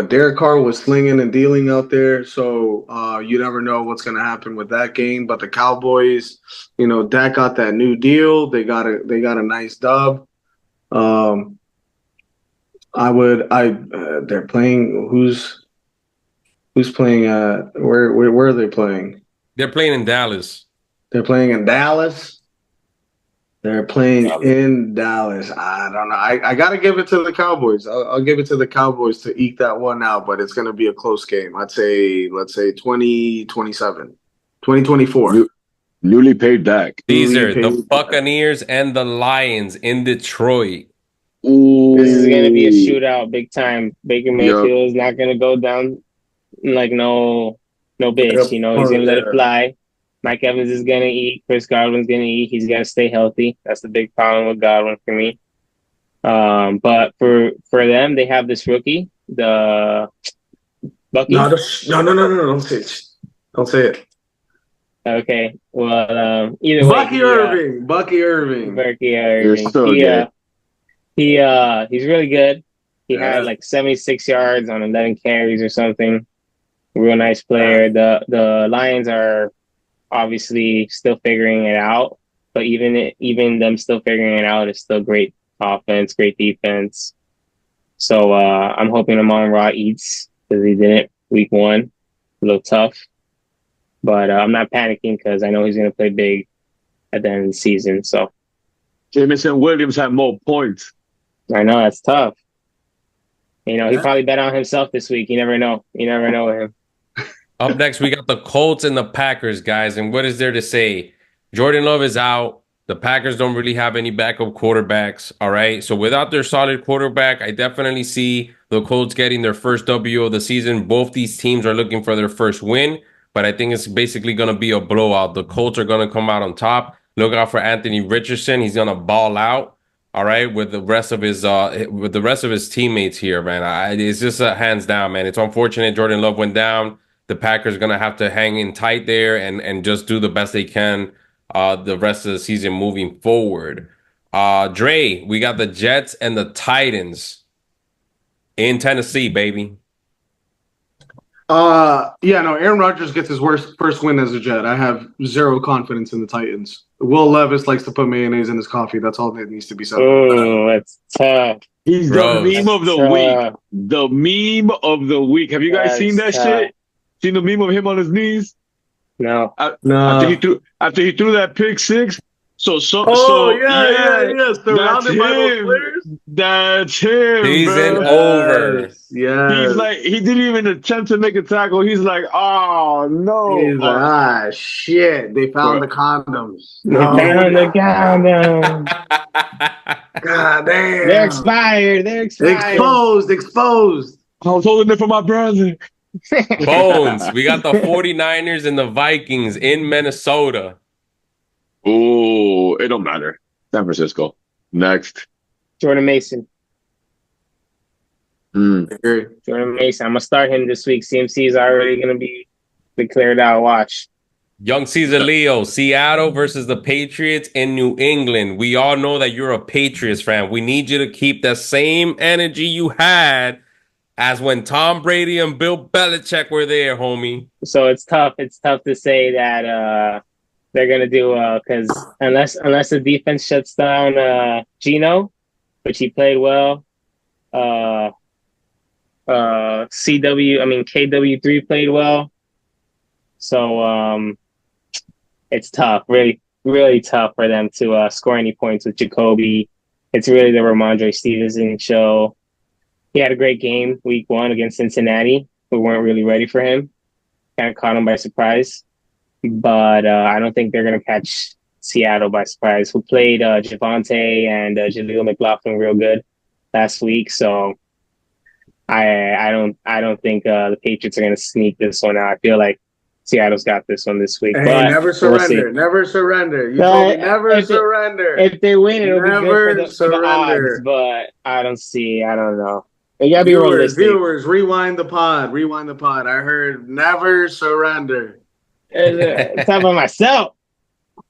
Derek Carr was slinging and dealing out there, so you never know what's going to happen with that game. But the Cowboys, Dak got that new deal. They got a nice dub. They're playing. Who's playing? Where are they playing? They're playing in Dallas. They're playing in Dallas. They're playing in Dallas. I don't know. I got to give it to the Cowboys. I'll give it to the Cowboys to eke that one out, but it's going to be a close game. Let's say 2027, 2024. Newly paid Dak. These are the Buccaneers and the Lions in Detroit. Ooh. This is going to be a shootout big time. Baker Mayfield is not going to go down like no bitch. He's going to let it fly. Mike Evans is going to eat. Chris Godwin's going to eat. He's got to stay healthy. That's the big problem with Godwin for me. But for them, they have this rookie, the Bucky. No. Don't say it. Don't say it. Okay. Well, either way. Bucky Irving. You're so good. He's really good. He had like 76 yards on 11 carries or something. Real nice player. The Lions are obviously still figuring it out, but even them still figuring it out is still great offense, great defense. So I'm hoping Amon-Ra eats because he didn't week 1, a little tough. But I'm not panicking because I know he's going to play big at the end of the season. So Jameson Williams had more points. I know that's tough. He probably bet on himself this week. You never know. You never know with him. Up next, we got the Colts and the Packers, guys. And what is there to say? Jordan Love is out. The Packers don't really have any backup quarterbacks, all right? So without their solid quarterback, I definitely see the Colts getting their first W of the season. Both these teams are looking for their first win, but I think it's basically going to be a blowout. The Colts are going to come out on top. Look out for Anthony Richardson. He's going to ball out. All right, with the rest of his teammates here, man. It's just hands down, man. It's unfortunate Jordan Love went down. The Packers are gonna have to hang in tight there and just do the best they can the rest of the season moving forward. Dre, we got the Jets and the Titans in Tennessee, baby. Aaron Rodgers gets his first win as a Jet. I have zero confidence in the Titans. Will Levis likes to put mayonnaise in his coffee. That's all that needs to be said. Oh, that's tough. He's Gross. the meme of the week. The meme of the week. Have you guys seen that shit? Seen the meme of him on his knees? No. After he threw that pick six. Yeah. Surrounded by those players. That's him. Season bro. over. Yeah. He's like, he didn't even attempt to make a tackle. He's like, oh no. He's like, shit. They found the condoms. They found the condoms. God damn. They're expired. Exposed. I was holding it for my brother. Bones, we got the 49ers and the Vikings in Minnesota. Oh, it don't matter. San Francisco. Next. Jordan Mason. Agree. Jordan Mason. I'm going to start him this week. CMC is already going to be declared out. Watch. Young Caesar Leo, Seattle versus the Patriots in New England. We all know that you're a Patriots fan. We need you to keep the same energy you had as when Tom Brady and Bill Belichick were there, homie. So it's tough. It's tough to say that they're going to do because unless the defense shuts down Geno, which he played well, KW3 played well. So it's tough, really, really tough for them to score any points with Jacoby. It's really the Ramondre Stevenson show. He had a great game week 1 against Cincinnati. We weren't really ready for him. Kind of caught him by surprise. But I don't think they're going to catch Seattle by surprise, who played Javonte and Jaleel McLaughlin real good last week. So I don't think the Patriots are going to sneak this one out. I feel like Seattle's got this one this week. Hey, but never surrender. Never surrender. You told me never surrender. If they win, it'll be good for the odds. But I don't know. You gotta be realistic. Viewers, rewind the pod. I heard never surrender. It's not about myself.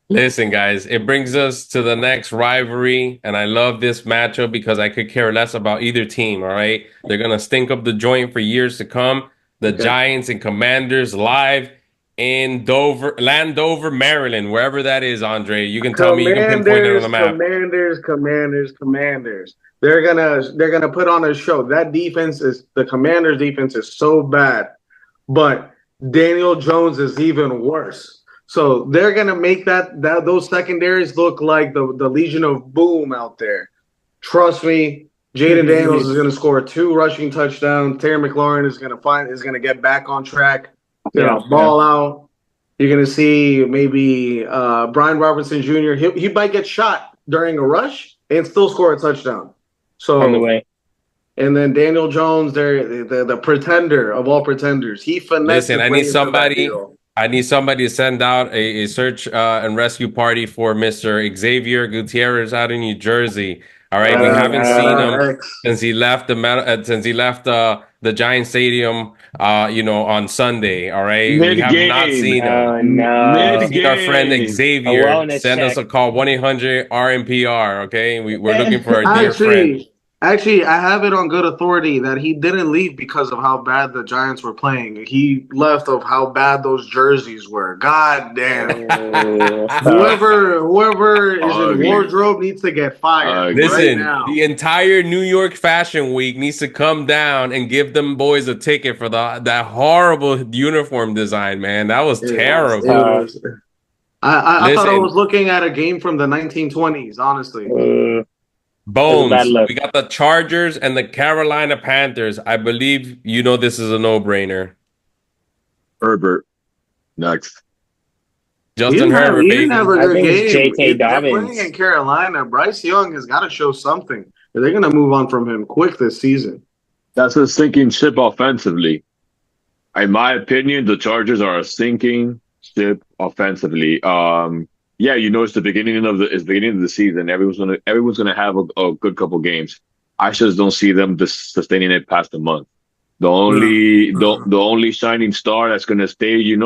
Listen, guys, it brings us to the next rivalry, and I love this matchup because I could care less about either team, all right? They're going to stink up the joint for years to come. The Giants and Commanders live in Landover, Maryland, wherever that is, Andre. You can tell me, you can pinpoint it on the map. Commanders. They're gonna put on a show. The Commanders' defense is so bad, but Daniel Jones is even worse. So they're gonna make those secondaries look like the Legion of Boom out there. Trust me, Jaden Daniels is gonna score 2 rushing touchdowns. Terry McLaurin is gonna get back on track. Ball out. You're gonna see maybe Brian Robinson Jr. He might get shot during a rush and still score a touchdown. So on the way. And then Daniel Jones, the pretender of all pretenders. He finessed. Listen, I need somebody to send out a search and rescue party for Mr. Xavier Gutierrez out in New Jersey. All right, we haven't seen him since he left the Giant Stadium, on Sunday. All right, we have not seen him. No. Seen our friend Xavier. Send us a call 1-800-RMPR. Okay, we're looking for our dear friend. Actually, I have it on good authority that he didn't leave because of how bad the Giants were playing. He left of how bad those jerseys were. God damn. Whoever is in wardrobe needs to get fired. Listen, right now. The entire New York Fashion Week needs to come down and give them boys a ticket for that horrible uniform design, man. That was terrible. I thought I was looking at a game from the 1920s, honestly. Bones, we got the Chargers and the Carolina Panthers. I believe this is a no-brainer. Herbert. Next. Justin Herbert, baby. I think it's J.K. Dobbins. They're playing in Carolina. Bryce Young has got to show something. They're going to move on from him quick this season. That's a sinking ship offensively. In my opinion, the Chargers are a sinking ship offensively. Yeah, it's the beginning of the season. Everyone's gonna have a good couple games. I just don't see them sustaining it past a month. The only shining star that's gonna stay,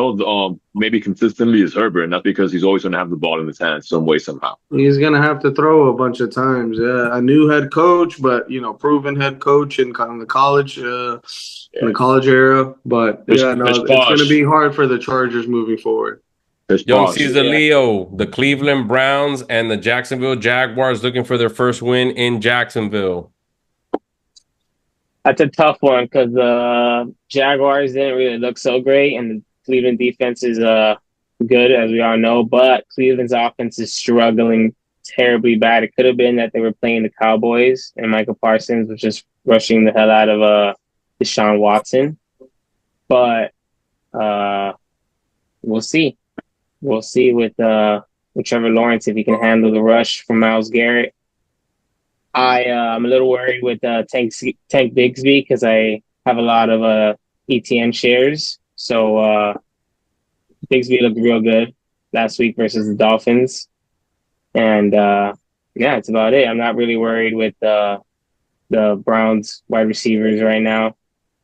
maybe consistently is Herbert, and that's because he's always gonna have the ball in his hands some way somehow. He's gonna have to throw a bunch of times. Yeah, a new head coach, but proven head coach in kind of the college, in the college era. But yeah, no, it's gonna be hard for the Chargers moving forward. Young Caesar Leo, the Cleveland Browns and the Jacksonville Jaguars looking for their first win in Jacksonville. That's a tough one because the Jaguars didn't really look so great, and the Cleveland defense is good, as we all know. But Cleveland's offense is struggling terribly bad. It could have been that they were playing the Cowboys, and Michael Parsons was just rushing the hell out of Deshaun Watson. But we'll see. We'll see with Trevor Lawrence if he can handle the rush from Myles Garrett. I'm a little worried with Tank Bigsby because I have a lot of ETN shares. So Bigsby looked real good last week versus the Dolphins. And yeah, that's about it. I'm not really worried with the Browns wide receivers right now.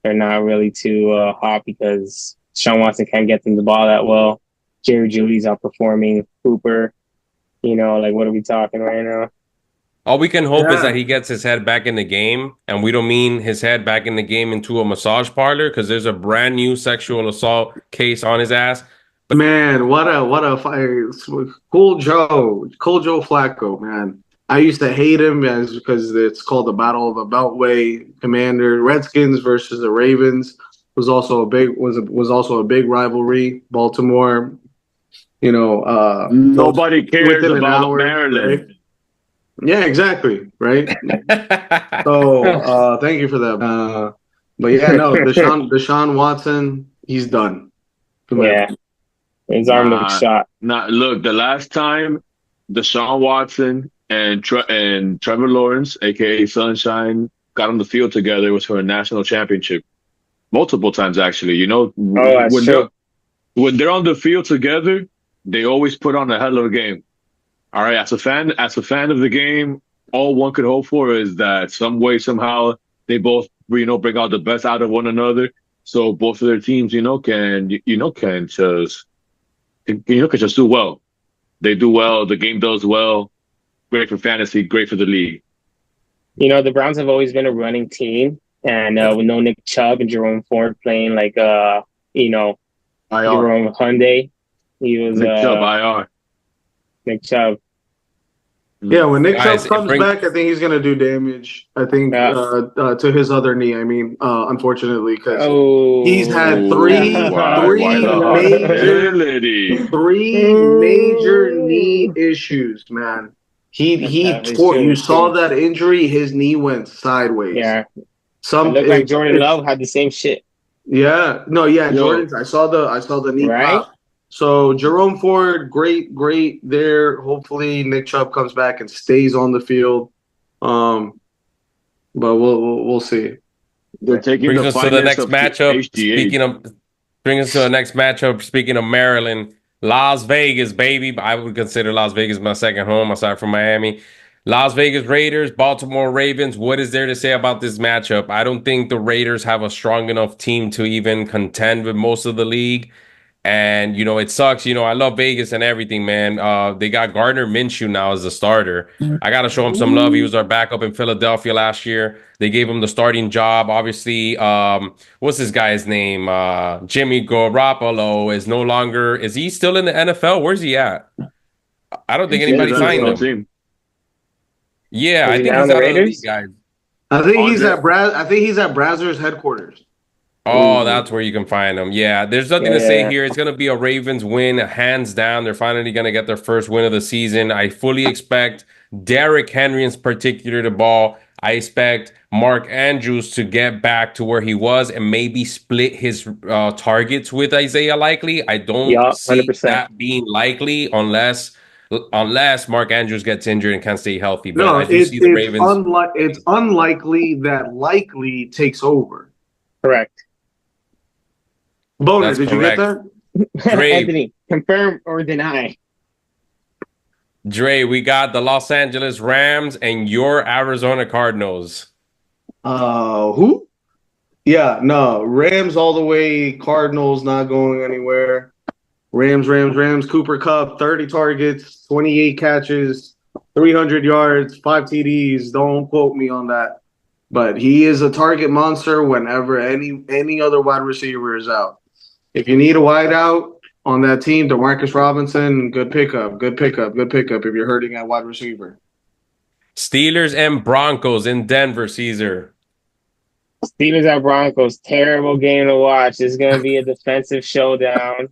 They're not really too hot because Sean Watson can't get them the ball that well. Jerry Jeudy's outperforming Cooper. What are we talking right now? All we can hope is that he gets his head back in the game, and we don't mean his head back in the game into a massage parlor because there's a brand new sexual assault case on his ass. But man, what a fire! Cool Joe Flacco, man. I used to hate him because it's called the Battle of the Beltway. Commander Redskins versus the Ravens was also a big rivalry. Baltimore, nobody cares about Maryland. Right? Yeah, exactly. Right. So thank you for that. But yeah, no, Deshaun Watson, he's done. Yeah, his arm looked shot. Look, the last time Deshaun Watson and Trevor Lawrence, aka Sunshine, got on the field together was for a national championship. Multiple times, actually. When they're on the field together, they always put on a hell of a game. All right, as a fan of the game, all one could hope for is that some way, somehow, they both, bring out the best out of one another. So both of their teams, can just do well. They do well. The game does well. Great for fantasy. Great for the league. The Browns have always been a running team, and with no Nick Chubb and Jerome Ford playing Jerome Hyundai, he was Nick Chubb IR. Nick Chubb. Yeah, when Nick Chubb comes back, I think he's going to do damage. I think to his other knee. I mean, unfortunately, because he's had three major knee issues, man. You saw that injury. His knee went sideways. Yeah, it looked like Jordan Love had the same shit. Yeah, Jordan. I saw the knee pop. So Jerome Ford, great there. Hopefully Nick Chubb comes back and stays on the field. But we'll see. They're taking brings us to the next matchup. Speaking of Maryland, Las Vegas, baby. I would consider Las Vegas my second home aside from Miami. Las Vegas Raiders, Baltimore Ravens. What is there to say about this matchup? I don't think the Raiders have a strong enough team to even contend with most of the league. And, it sucks. I love Vegas and everything, man. They got Gardner Minshew now as the starter. I got to show him some love. He was our backup in Philadelphia last year. They gave him the starting job. Obviously, what's this guy's name? Jimmy Garoppolo is no longer. Is he still in the NFL? Where's he at? I don't think anybody signed him. Yeah, I think he's out of the league, guys. I think he's at Brazzers headquarters. Oh, that's where you can find them. Yeah, there's nothing to say here. It's going to be a Ravens win, hands down. They're finally going to get their first win of the season. I fully expect Derrick Henry in particular to ball. I expect Mark Andrews to get back to where he was and maybe split his targets with Isaiah Likely. I don't see that being likely unless unless Mark Andrews gets injured and can't stay healthy. But No, I do see the Ravens. it's unlikely that likely takes over. Correct. Boner, That's did you get correct. that? Dre, Anthony, confirm or deny? we got the Los Angeles Rams and your Arizona Cardinals. Who? Yeah, no, Rams all the way. Cardinals not going anywhere. Rams. Cooper Kupp, 30 targets, 28 catches, 300 yards, 5 TDs. Don't quote me on that. But he is a target monster whenever any other wide receiver is out. If you need a wide out on that team, DeMarcus Robinson, good pickup if you're hurting at wide receiver. Steelers and Broncos in Denver, Caesar. Steelers at Broncos, terrible game to watch. It's going to be a defensive showdown.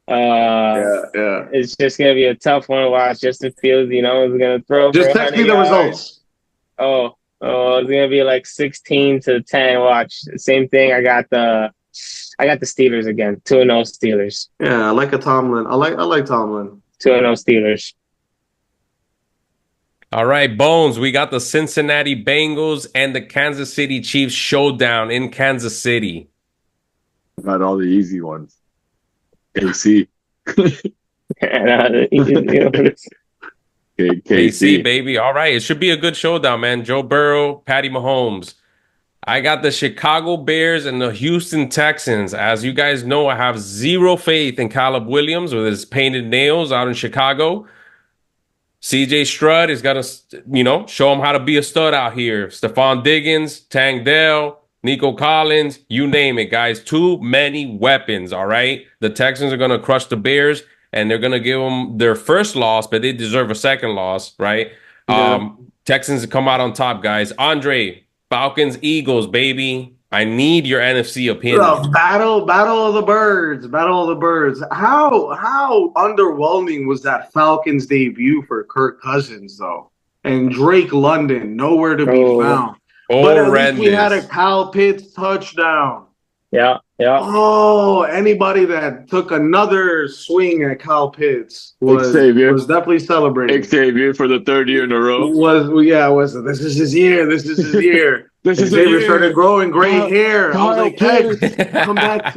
Yeah. It's just going to be a tough one to watch. Justin Fields, is going to throw Just for text 100 me the yards. results. Oh, it's going to be like 16-10. Watch. Same thing. I got the Steelers again. 2-0 Steelers. Yeah, I like a Tomlin. I like Tomlin. 2-0 Steelers. All right, Bones, we got the Cincinnati Bengals and the Kansas City Chiefs showdown in Kansas City. About all the easy ones. KC. KC, baby. All right, it should be a good showdown, man. Joe Burrow, Patty Mahomes. I got the Chicago Bears and the Houston Texans. As you guys know, I have zero faith in Caleb Williams with his painted nails out in Chicago. CJ Stroud is going to, show him how to be a stud out here. Stephon Diggs, Tank Dell, Nico Collins, you name it, guys. Too many weapons, all right? The Texans are going to crush the Bears, and they're going to give them their first loss, but they deserve a second loss, right? Yeah. Texans come out on top, guys. Andre, Falcons, Eagles, baby. I need your NFC opinion. Battle of the Birds. How underwhelming was that Falcons debut for Kirk Cousins, though? And Drake London, nowhere to be found. But at least we had a Kyle Pitts touchdown. Yeah. Oh, anybody that took another swing at Kyle Pitts was definitely celebrating. Xavier for the third year in a row. This is his year. Xavier started growing gray hair. I was like, hey, come back.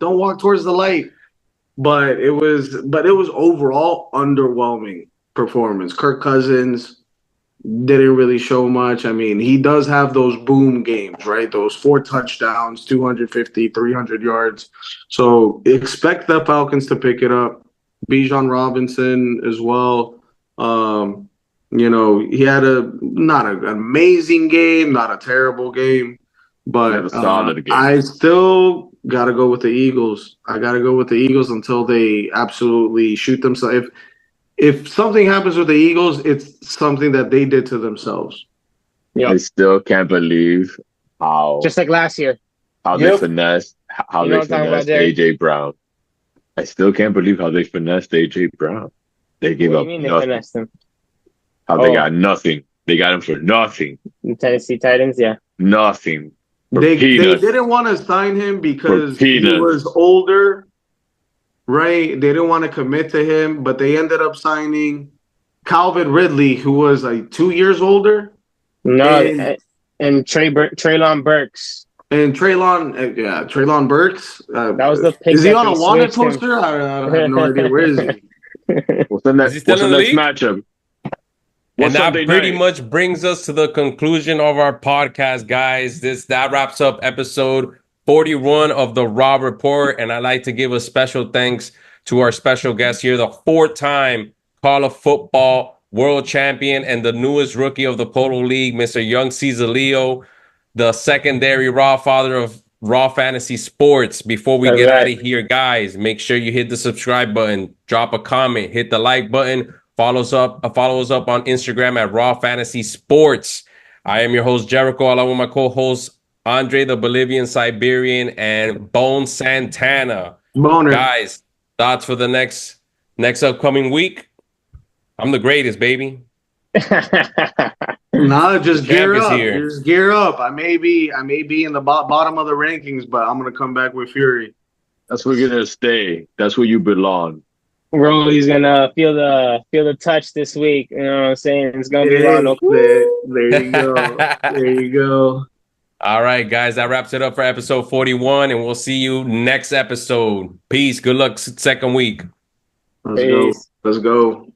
Don't walk towards the light. But it was overall underwhelming performance. Kirk Cousins didn't really show much. I mean, he does have those boom games, right? Those 4 touchdowns, 250, 300 yards. So expect the Falcons to pick it up. Bijan Robinson as well. He had not an amazing game, not a terrible game, but I still got to go with the Eagles. I got to go with the Eagles until they absolutely shoot themselves. If something happens with the Eagles, it's something that they did to themselves. Yep. I still can't believe how just like last year they finessed AJ Brown. I still can't believe how they finessed AJ Brown. They gave up nothing. They finessed him? They got nothing. They got him for nothing. The Tennessee Titans, yeah. Nothing. They didn't want to sign him because he was older. Right, they didn't want to commit to him, but they ended up signing Calvin Ridley, who was like 2 years older. No, and Treylon Burks. And Treylon Burks. That was the pick. Is he on a wanted poster? I have no idea. Where is he? What's the next matchup? And that pretty much brings us to the conclusion of our podcast, guys. That wraps up episode 41 of the Raw Report, and I'd like to give a special thanks to our special guest here, the 4-time Call of Football world champion and the newest rookie of the Polo League, Mr. Young Cesar Leo, the secondary Raw father of Raw Fantasy Sports. Before we get out of here, guys, make sure you hit the subscribe button, drop a comment, hit the like button, follow us up on Instagram at Raw Fantasy Sports. I am your host, Jericho, along with my co-host, Andre the Bolivian Siberian, and Bone Santana. Boner. Guys, thoughts for the next upcoming week? I'm the greatest, baby. No, just gear up. Just gear up. I may be in the bottom of the rankings, but I'm gonna come back with fury. That's where you're gonna stay. That's where you belong. Rolly's gonna feel the touch this week. You know what I'm saying? It's gonna be raw. No. There you go. There you go. All right, guys, that wraps it up for episode 41, and we'll see you next episode. Peace. Good luck second week. Let's go. Let's go.